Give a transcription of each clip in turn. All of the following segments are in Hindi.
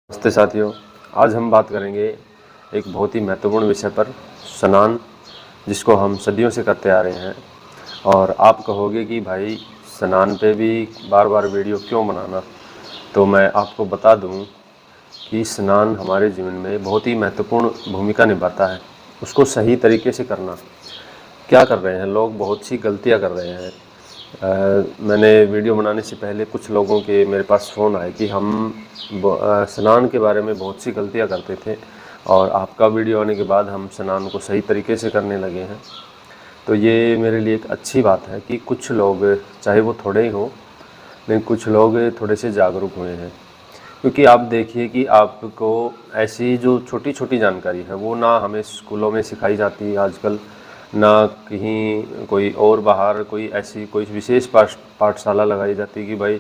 नमस्ते साथियों, आज हम बात करेंगे एक बहुत ही महत्वपूर्ण विषय पर, स्नान, जिसको हम सदियों से करते आ रहे हैं। और आप कहोगे कि भाई स्नान पे भी बार बार वीडियो क्यों बनाना, तो मैं आपको बता दूं कि स्नान हमारे जीवन में बहुत ही महत्वपूर्ण भूमिका निभाता है। उसको सही तरीके से करना, क्या कर रहे हैं लोग, बहुत सी गलतियां कर रहे हैं। मैंने वीडियो बनाने से पहले कुछ लोगों के मेरे पास फ़ोन आए कि हम स्नान के बारे में बहुत सी गलतियां करते थे और आपका वीडियो आने के बाद हम स्नान को सही तरीके से करने लगे हैं। तो ये मेरे लिए एक अच्छी बात है कि कुछ लोग, चाहे वो थोड़े ही हों, लेकिन कुछ लोग थोड़े से जागरूक हुए हैं। क्योंकि आप देखिए कि आपको ऐसी जो छोटी छोटी जानकारी है वो ना हमें स्कूलों में सिखाई जाती है आजकल, ना कहीं कोई और बाहर कोई ऐसी कोई विशेष पाठशाला लगाई जाती है कि भाई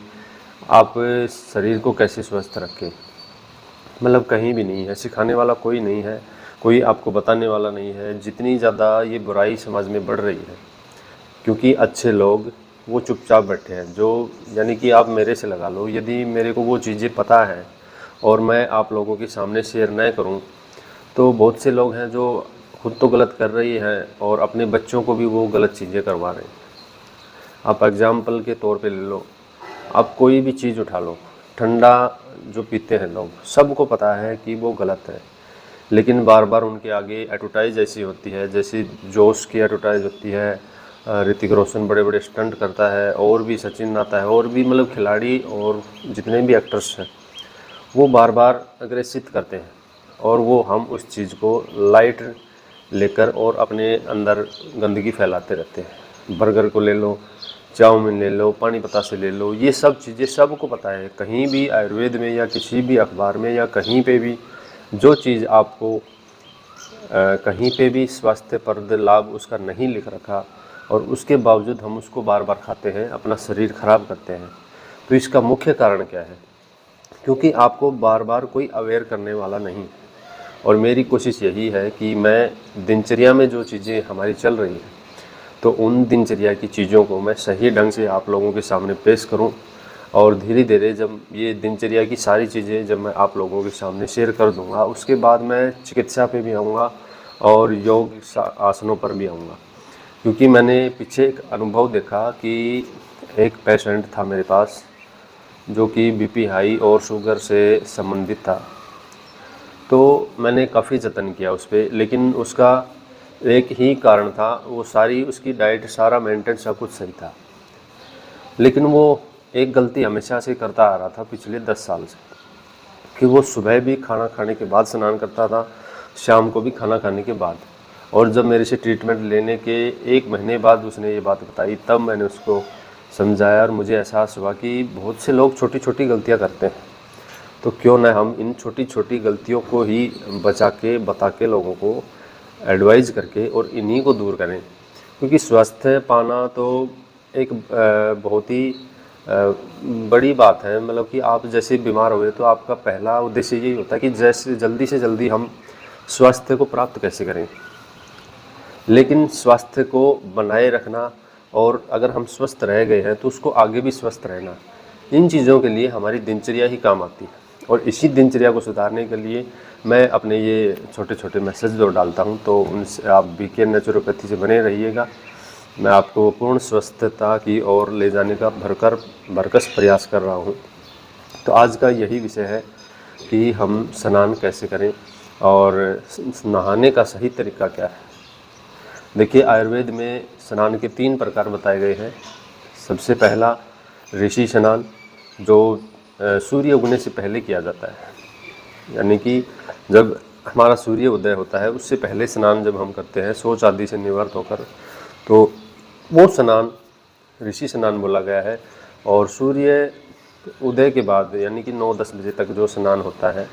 आप शरीर को कैसे स्वस्थ रखें। मतलब कहीं भी नहीं है, सिखाने वाला कोई नहीं है, कोई आपको बताने वाला नहीं है। जितनी ज़्यादा ये बुराई समाज में बढ़ रही है क्योंकि अच्छे लोग वो चुपचाप बैठे हैं। जो यानी कि आप मेरे से लगा लो, यदि मेरे को वो चीज़ें पता है और मैं आप लोगों के सामने शेयर न करूं, तो बहुत से लोग हैं जो खुद तो गलत कर रही हैं और अपने बच्चों को भी वो गलत चीज़ें करवा रहे हैं। आप एग्ज़ाम्पल के तौर पे ले लो, आप कोई भी चीज़ उठा लो, ठंडा जो पीते हैं लोग, सबको पता है कि वो गलत है, लेकिन बार बार उनके आगे एडवर्टाइज ऐसी होती है, जैसे जोश की एडवर्टाइज होती है। ऋतिक रोशन बड़े बड़े स्टंट करता है, और भी सचिन आता है, और भी मतलब खिलाड़ी और जितने भी एक्टर्स हैं वो बार बार अग्रेसित करते हैं, और वो हम उस चीज़ को लाइट लेकर और अपने अंदर गंदगी फैलाते रहते हैं। बर्गर को ले लो, चाउमीन ले लो, पानी बतासे ले लो, ये सब चीज़ें सबको पता है। कहीं भी आयुर्वेद में या किसी भी अखबार में या कहीं पे भी जो चीज़ आपको कहीं पे भी स्वास्थ्यप्रद लाभ उसका नहीं लिख रखा, और उसके बावजूद हम उसको बार बार खाते हैं, अपना शरीर खराब करते हैं। तो इसका मुख्य कारण क्या है? क्योंकि आपको बार बार कोई अवेयर करने वाला नहीं। और मेरी कोशिश यही है कि मैं दिनचर्या में जो चीज़ें हमारी चल रही हैं, तो उन दिनचर्या की चीज़ों को मैं सही ढंग से आप लोगों के सामने पेश करूं। और धीरे धीरे जब ये दिनचर्या की सारी चीज़ें जब मैं आप लोगों के सामने शेयर कर दूंगा, उसके बाद मैं चिकित्सा पे भी आऊँगा और योग आसनों पर भी आऊँगा। क्योंकि मैंने पीछे एक अनुभव देखा कि एक पेशेंट था मेरे पास जो कि बीपी हाई और शुगर से संबंधित था। तो मैंने काफ़ी जतन किया उस पर, लेकिन उसका एक ही कारण था, वो सारी उसकी डाइट, सारा मेंटेन, सब कुछ सही था, लेकिन वो एक गलती हमेशा से करता आ रहा था पिछले 10 साल से, कि वो सुबह भी खाना खाने के बाद स्नान करता था, शाम को भी खाना खाने के बाद। और जब मेरे से ट्रीटमेंट लेने के 1 महीने बाद उसने ये बात बताई, तब मैंने उसको समझाया और मुझे एहसास हुआ कि बहुत से लोग छोटी छोटी गलतियां करते हैं, तो क्यों ना हम इन छोटी छोटी गलतियों को ही बचा के, बता के, लोगों को एडवाइज़ करके और इन्हीं को दूर करें। क्योंकि स्वास्थ्य पाना तो एक बहुत ही बड़ी बात है। मतलब कि आप जैसे बीमार हुए तो आपका पहला उद्देश्य यही होता है कि जैसे जल्दी से जल्दी हम स्वास्थ्य को प्राप्त कैसे करें। लेकिन स्वास्थ्य को बनाए रखना, और अगर हम स्वस्थ रह गए हैं तो उसको आगे भी स्वस्थ रहना, इन चीज़ों के लिए हमारी दिनचर्या ही काम आती है। और इसी दिनचर्या को सुधारने के लिए मैं अपने ये छोटे छोटे मैसेज जो डालता हूँ, तो उनसे आप बीके नेचुरोपैथी से बने रहिएगा। मैं आपको पूर्ण स्वस्थता की ओर ले जाने का भरकस प्रयास कर रहा हूँ। तो आज का यही विषय है कि हम स्नान कैसे करें और नहाने का सही तरीका क्या है। देखिए, आयुर्वेद में स्नान के 3 प्रकार बताए गए हैं। सबसे पहला ऋषि स्नान, जो सूर्य उगने से पहले किया जाता है, यानी कि जब हमारा सूर्य उदय होता है उससे पहले स्नान जब हम करते हैं शौच आदि से निवृत्त होकर, तो वो स्नान ऋषि स्नान बोला गया है। और सूर्य उदय के बाद यानी कि 9-10 बजे तक जो स्नान होता है,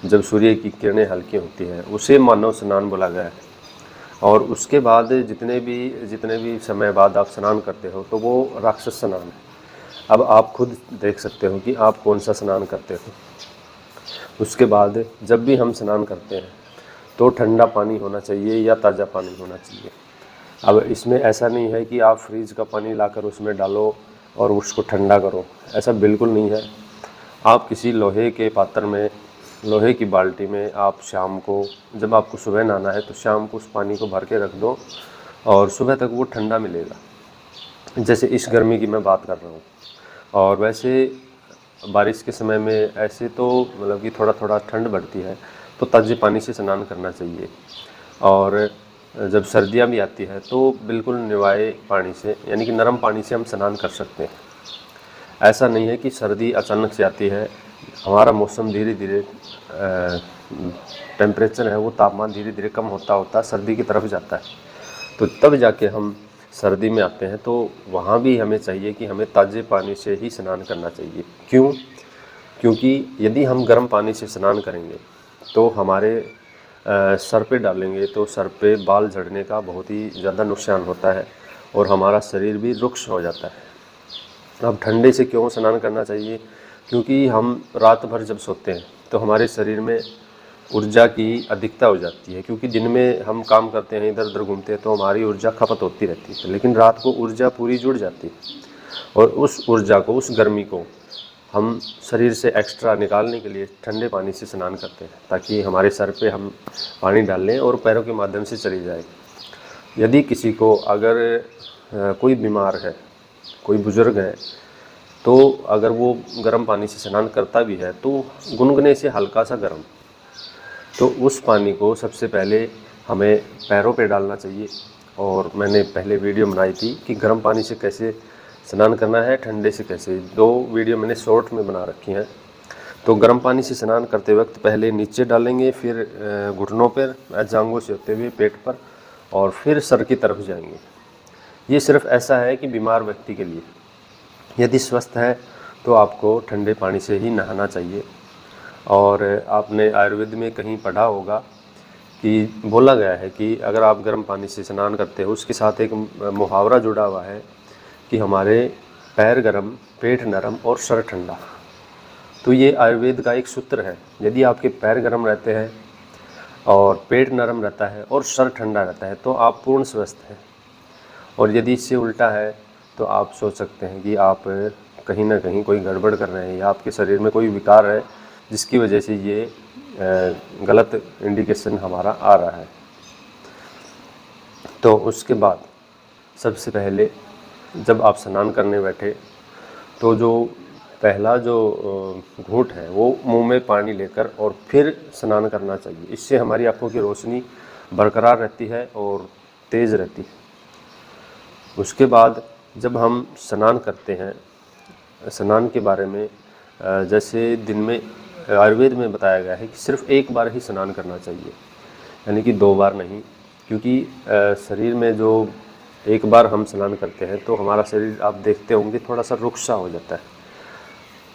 जब सूर्य की किरणें हल्की होती हैं, उसे मानव स्नान बोला गया है। और उसके बाद जितने भी समय बाद आप स्नान करते हो, तो वो राक्षस स्नान है। अब आप खुद देख सकते हो कि आप कौन सा स्नान करते हो। उसके बाद जब भी हम स्नान करते हैं तो ठंडा पानी होना चाहिए या ताज़ा पानी होना चाहिए। अब इसमें ऐसा नहीं है कि आप फ्रिज का पानी लाकर उसमें डालो और उसको ठंडा करो, ऐसा बिल्कुल नहीं है। आप किसी लोहे के पात्र में लोहे की बाल्टी में आप शाम को, जब आपको सुबह नहाना है तो शाम को उस पानी को भर के रख दो और सुबह तक वो ठंडा मिलेगा। जैसे इस गर्मी की मैं बात कर रहा हूँ। और वैसे बारिश के समय में ऐसे तो मतलब कि थोड़ा थोड़ा ठंड बढ़ती है तो ताज़े पानी से स्नान करना चाहिए। और जब सर्दियाँ भी आती है तो बिल्कुल निवाए पानी से, यानी कि नरम पानी से हम स्नान कर सकते हैं। ऐसा नहीं है कि सर्दी अचानक से आती है, हमारा मौसम धीरे धीरे टेम्परेचर है वो तापमान धीरे धीरे कम होता होता सर्दी की तरफ जाता है, तो तब जाके हम सर्दी में आते हैं। तो वहाँ भी हमें चाहिए कि हमें ताज़े पानी से ही स्नान करना चाहिए। क्यों? क्योंकि यदि हम गर्म पानी से स्नान करेंगे तो हमारे सर पे डालेंगे तो सर पे बाल झड़ने का बहुत ही ज़्यादा नुकसान होता है और हमारा शरीर भी रुक्ष हो जाता है। अब ठंडे से क्यों स्नान करना चाहिए? क्योंकि हम रात भर जब सोते हैं तो हमारे शरीर में ऊर्जा की अधिकता हो जाती है, क्योंकि दिन में हम काम करते हैं, इधर उधर घूमते हैं तो हमारी ऊर्जा खपत होती रहती है, लेकिन रात को ऊर्जा पूरी जुड़ जाती है और उस ऊर्जा को, उस गर्मी को हम शरीर से एक्स्ट्रा निकालने के लिए ठंडे पानी से स्नान करते हैं, ताकि हमारे सर पे हम पानी डाल लें और पैरों के माध्यम से चली जाए। यदि किसी को अगर कोई बीमार है, कोई बुज़ुर्ग है, तो अगर वो गर्म पानी से स्नान करता भी है तो गुनगुने से हल्का सा गर्म, तो उस पानी को सबसे पहले हमें पैरों पे डालना चाहिए। और मैंने पहले वीडियो बनाई थी कि गर्म पानी से कैसे स्नान करना है, ठंडे से कैसे, 2 वीडियो मैंने शॉर्ट में बना रखी हैं। तो गर्म पानी से स्नान करते वक्त पहले नीचे डालेंगे, फिर घुटनों पर, जांघों से होते हुए पेट पर, और फिर सर की तरफ जाएंगे। ये सिर्फ ऐसा है कि बीमार व्यक्ति के लिए। यदि स्वस्थ है तो आपको ठंडे पानी से ही नहाना चाहिए। और आपने आयुर्वेद में कहीं पढ़ा होगा कि बोला गया है कि अगर आप गर्म पानी से स्नान करते हो, उसके साथ एक मुहावरा जुड़ा हुआ है कि हमारे पैर गरम, पेट नरम और सर ठंडा। तो ये आयुर्वेद का एक सूत्र है। यदि आपके पैर गरम रहते हैं और पेट नरम रहता है और सर ठंडा रहता है तो आप पूर्ण स्वस्थ हैं। और यदि इससे उल्टा है तो आप सोच सकते हैं कि आप कहीं ना कहीं कोई गड़बड़ कर रहे हैं या आपके शरीर में कोई विकार है जिसकी वजह से ये गलत इंडिकेशन हमारा आ रहा है। तो उसके बाद सबसे पहले जब आप स्नान करने बैठे तो जो पहला जो घूंट है वो मुंह में पानी लेकर और फिर स्नान करना चाहिए। इससे हमारी आंखों की रोशनी बरकरार रहती है और तेज़ रहती है। उसके बाद जब हम स्नान करते हैं, स्नान के बारे में जैसे दिन में आयुर्वेद में बताया गया है कि सिर्फ एक बार ही स्नान करना चाहिए, यानी कि 2 बार नहीं। क्योंकि शरीर में जो एक बार हम स्नान करते हैं तो हमारा शरीर, आप देखते होंगे, थोड़ा सा रुक्ष सा हो जाता है।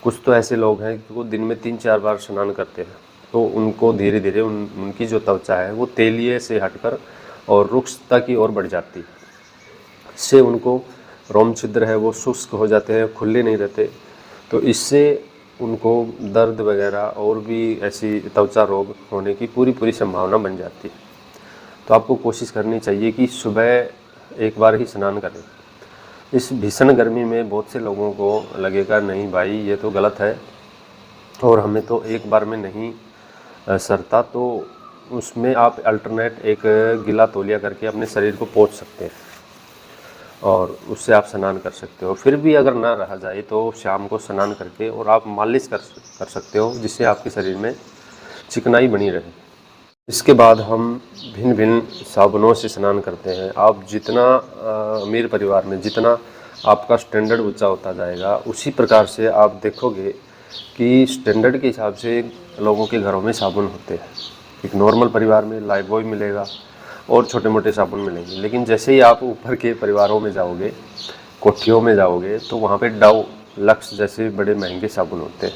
कुछ तो ऐसे लोग हैं कि वो दिन में 3-4 बार स्नान करते हैं, तो उनको धीरे धीरे उनकी जो त्वचा है वो तेलिए से हटकर और रुक्षता की ओर बढ़ जाती है। इससे उनको रोम छिद्र है वो शुष्क हो जाते हैं, खुले नहीं रहते। तो इससे उनको दर्द वगैरह और भी ऐसी त्वचा रोग होने की पूरी संभावना बन जाती है। तो आपको कोशिश करनी चाहिए कि सुबह एक बार ही स्नान करें। इस भीषण गर्मी में बहुत से लोगों को लगेगा नहीं भाई ये तो गलत है और हमें तो एक बार में नहीं सरता, तो उसमें आप अल्टरनेट एक गीला तौलिया करके अपने शरीर को पोंछ सकते हैं और उससे आप स्नान कर सकते हो। फिर भी अगर ना रहा जाए तो शाम को स्नान करके और आप मालिश कर सकते हो, जिससे आपके शरीर में चिकनाई बनी रहे। इसके बाद हम भिन्न भिन्न साबुनों से स्नान करते हैं। आप जितना अमीर परिवार में जितना आपका स्टैंडर्ड ऊंचा होता जाएगा, उसी प्रकार से आप देखोगे कि स्टैंडर्ड के हिसाब से लोगों के घरों में साबुन होते हैं। एक नॉर्मल परिवार में लाइफबॉय मिलेगा और छोटे मोटे साबुन मिलेंगे, लेकिन जैसे ही आप ऊपर के परिवारों में जाओगे, कोठियों में जाओगे, तो वहाँ पे डव, लक्स जैसे बड़े महंगे साबुन होते हैं।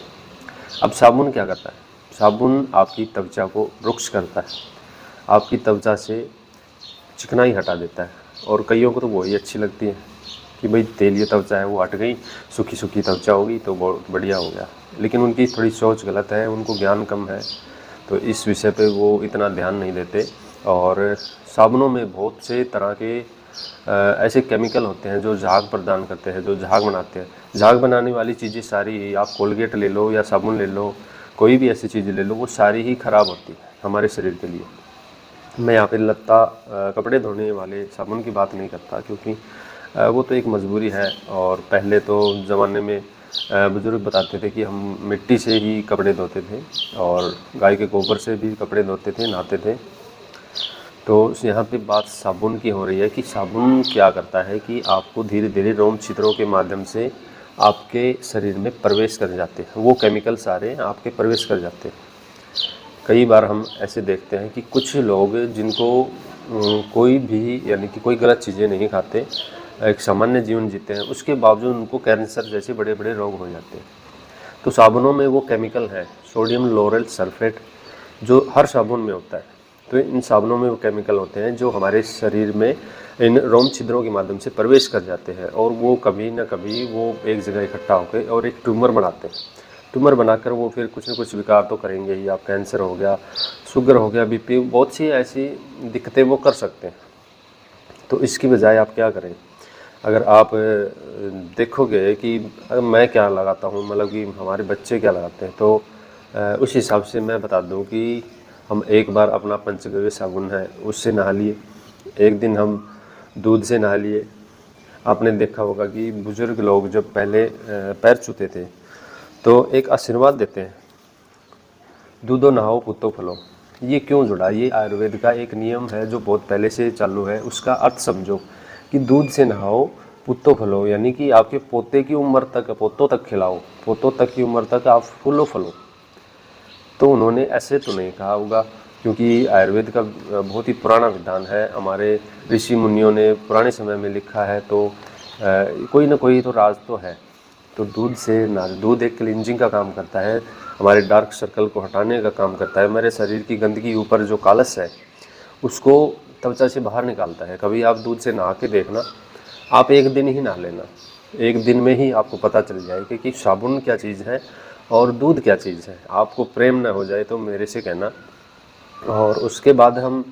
अब साबुन क्या करता है? साबुन आपकी त्वचा को रुक्ष करता है, आपकी त्वचा से चिकनाई हटा देता है। और कईयों को तो वही अच्छी लगती है कि भाई तेलीय त्वचा है वो हट गई, सूखी सूखी त्वचा होगी तो बहुत बढ़िया हो गया। लेकिन उनकी थोड़ी सोच गलत है, उनको ज्ञान कम है, तो इस विषय पे वो इतना ध्यान नहीं देते। और साबुनों में बहुत से तरह के ऐसे केमिकल होते हैं जो झाग प्रदान करते हैं, जो झाग बनाते हैं। झाग बनाने वाली चीज़ें सारी, आप कोलगेट ले लो या साबुन ले लो, कोई भी ऐसी चीज़ ले लो वो सारी ही ख़राब होती है हमारे शरीर के लिए। मैं यहाँ पे लत्ता कपड़े धोने वाले साबुन की बात नहीं करता, क्योंकि वो तो एक मजबूरी है। और पहले तो ज़माने में बुज़ुर्ग बताते थे कि हम मिट्टी से ही कपड़े धोते थे और गाय के गोबर से भी कपड़े धोते थे, नहाते थे। तो यहाँ पे बात साबुन की हो रही है कि साबुन क्या करता है कि आपको धीरे धीरे रोम छिद्रों के माध्यम से आपके शरीर में प्रवेश कर जाते हैं, वो केमिकल सारे आपके प्रवेश कर जाते हैं। कई बार हम ऐसे देखते हैं कि कुछ लोग जिनको कोई भी यानी कि कोई गलत चीज़ें नहीं खाते, एक सामान्य जीवन जीते हैं, उसके बावजूद उनको कैंसर जैसे बड़े बड़े रोग हो जाते हैं। तो साबुनों में वो केमिकल है सोडियम लोरेल सल्फेट, जो हर साबुन में होता है। तो इन साबुनों में वो केमिकल होते हैं जो हमारे शरीर में इन रोम छिद्रों के माध्यम से प्रवेश कर जाते हैं, और वो कभी ना कभी वो एक जगह इकट्ठा होकर और एक ट्यूमर बनाते हैं। ट्यूमर बनाकर वो फिर कुछ न कुछ विकार तो करेंगे ही। आप कैंसर हो गया, शुगर हो गया, बीपी, बहुत सी ऐसी दिक्कतें वो कर सकते हैं। तो इसकी बजाय आप क्या करें, अगर आप देखोगे कि मैं क्या लगाता हूँ, मतलब कि हमारे बच्चे क्या लगाते हैं, तो उस हिसाब से मैं बता दूँ कि हम एक बार अपना पंचगव्य साबुन है उससे नहा लिए, एक दिन हम दूध से नहा लिए। आपने देखा होगा कि बुज़ुर्ग लोग जब पहले पैर छूते थे तो एक आशीर्वाद देते हैं, दूधो नहाओ पुत्तो फलो। ये क्यों जुड़ा? ये आयुर्वेद का एक नियम है जो बहुत पहले से चालू है। उसका अर्थ समझो कि दूध से नहाओ पुत्तो फलो, यानी कि आपके पोते की उम्र तक, पोतों तक खिलाओ, पोतों तक की उम्र तक आप फूलो फलो। तो उन्होंने ऐसे तो नहीं कहा होगा, क्योंकि आयुर्वेद का बहुत ही पुराना विधान है, हमारे ऋषि मुनियों ने पुराने समय में लिखा है। तो कोई ना कोई तो राज तो है। तो दूध से ना, दूध एक क्लींजिंग का काम करता है, हमारे डार्क सर्कल को हटाने का काम करता है, हमारे शरीर की गंदगी ऊपर जो कालस है उसको त्वचा से बाहर निकालता है। कभी आप दूध से नहा के देखना, आप एक दिन ही नहा लेना, एक दिन में ही आपको पता चल जाएगा कि साबुन क्या चीज़ है और दूध क्या चीज़ है। आपको प्रेम ना हो जाए तो मेरे से कहना। और उसके बाद हम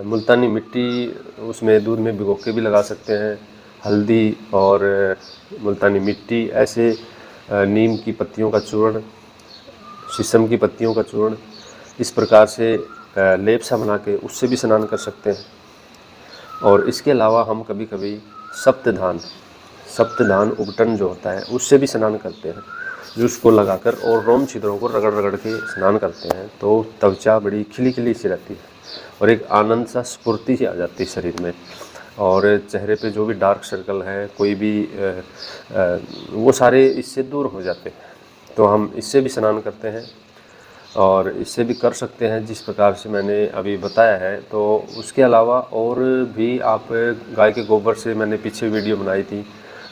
मुल्तानी मिट्टी उसमें दूध में भिगो के भी लगा सकते हैं, हल्दी और मुल्तानी मिट्टी, ऐसे नीम की पत्तियों का चूर्ण, शीशम की पत्तियों का चूर्ण, इस प्रकार से लेप सा बना के उससे भी स्नान कर सकते हैं। और इसके अलावा हम कभी कभी सप्तधान उबटन जो होता है उससे भी स्नान करते हैं, जूस को लगाकर और रोम छिद्रों को रगड़ रगड़ के स्नान करते हैं। तो त्वचा बड़ी खिली खिली सी रहती है और एक आनंद सा, स्फूर्ति सी आ जाती है शरीर में। और चेहरे पे जो भी डार्क सर्कल है, कोई भी वो सारे इससे दूर हो जाते हैं। तो हम इससे भी स्नान करते हैं और इससे भी कर सकते हैं जिस प्रकार से मैंने अभी बताया है। तो उसके अलावा और भी आप गाय के गोबर से, मैंने पीछे वीडियो बनाई थी,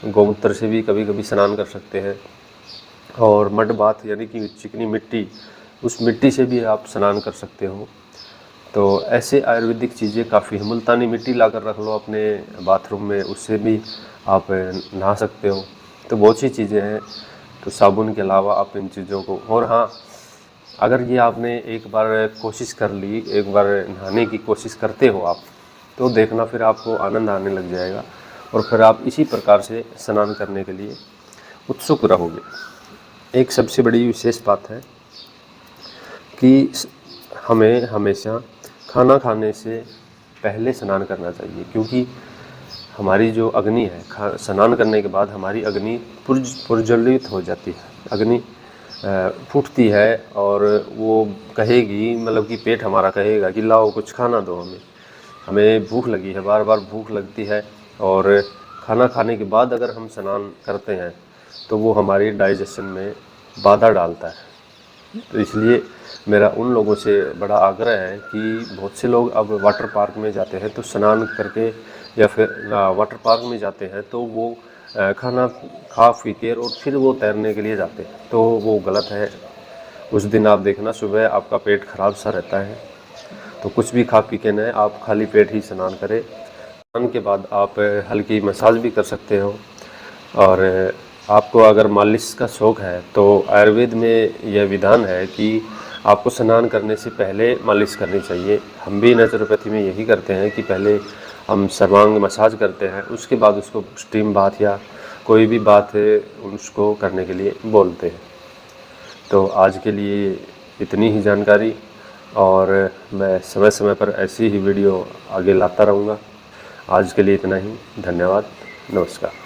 गौमूत्र से भी कभी कभी स्नान कर सकते हैं। और मड बाथ यानी कि चिकनी मिट्टी, उस मिट्टी से भी आप स्नान कर सकते हो। तो ऐसे आयुर्वेदिक चीज़ें काफ़ी हैं। मुल्तानी मिट्टी ला कर रख लो अपने बाथरूम में, उससे भी आप नहा सकते हो। तो बहुत सी चीज़ें हैं। तो साबुन के अलावा आप इन चीज़ों को, और हाँ, अगर ये आपने एक बार कोशिश कर ली, एक बार नहाने की कोशिश करते हो आप, तो देखना फिर आपको आनंद आने लग जाएगा और फिर आप इसी प्रकार से स्नान करने के लिए उत्सुक रहोगे। एक सबसे बड़ी विशेष बात है कि हमें हमेशा खाना खाने से पहले स्नान करना चाहिए, क्योंकि हमारी जो अग्नि है, स्नान करने के बाद हमारी अग्नि प्रज्वलित हो जाती है, अग्नि फूटती है और वो कहेगी, मतलब कि पेट हमारा कहेगा कि लाओ कुछ खाना दो, हमें भूख लगी है, बार बार भूख लगती है। और खाना खाने के बाद अगर हम स्नान करते हैं तो वो हमारी डाइजेशन में बाधा डालता है। तो इसलिए मेरा उन लोगों से बड़ा आग्रह है कि बहुत से लोग अब वाटर पार्क में जाते हैं तो स्नान करके, या फिर वाटर पार्क में जाते हैं तो वो खाना खा पी के और फिर वो तैरने के लिए जाते हैं, तो वो गलत है। उस दिन आप देखना सुबह आपका पेट खराब सा रहता है, तो कुछ भी खा पी के न, आप खाली पेट ही स्नान करें। स्नान के बाद आप हल्की मसाज भी कर सकते हो। और आपको अगर मालिश का शौक़ है तो आयुर्वेद में यह विधान है कि आपको स्नान करने से पहले मालिश करनी चाहिए। हम भी नेचुरोपैथी में यही करते हैं कि पहले हम सर्वांग मसाज करते हैं, उसके बाद उसको स्टीम बाथ या कोई भी बात है उसको करने के लिए बोलते हैं। तो आज के लिए इतनी ही जानकारी, और मैं समय समय पर ऐसी ही वीडियो आगे लाता रहूँगा। आज के लिए इतना ही। धन्यवाद। नमस्कार।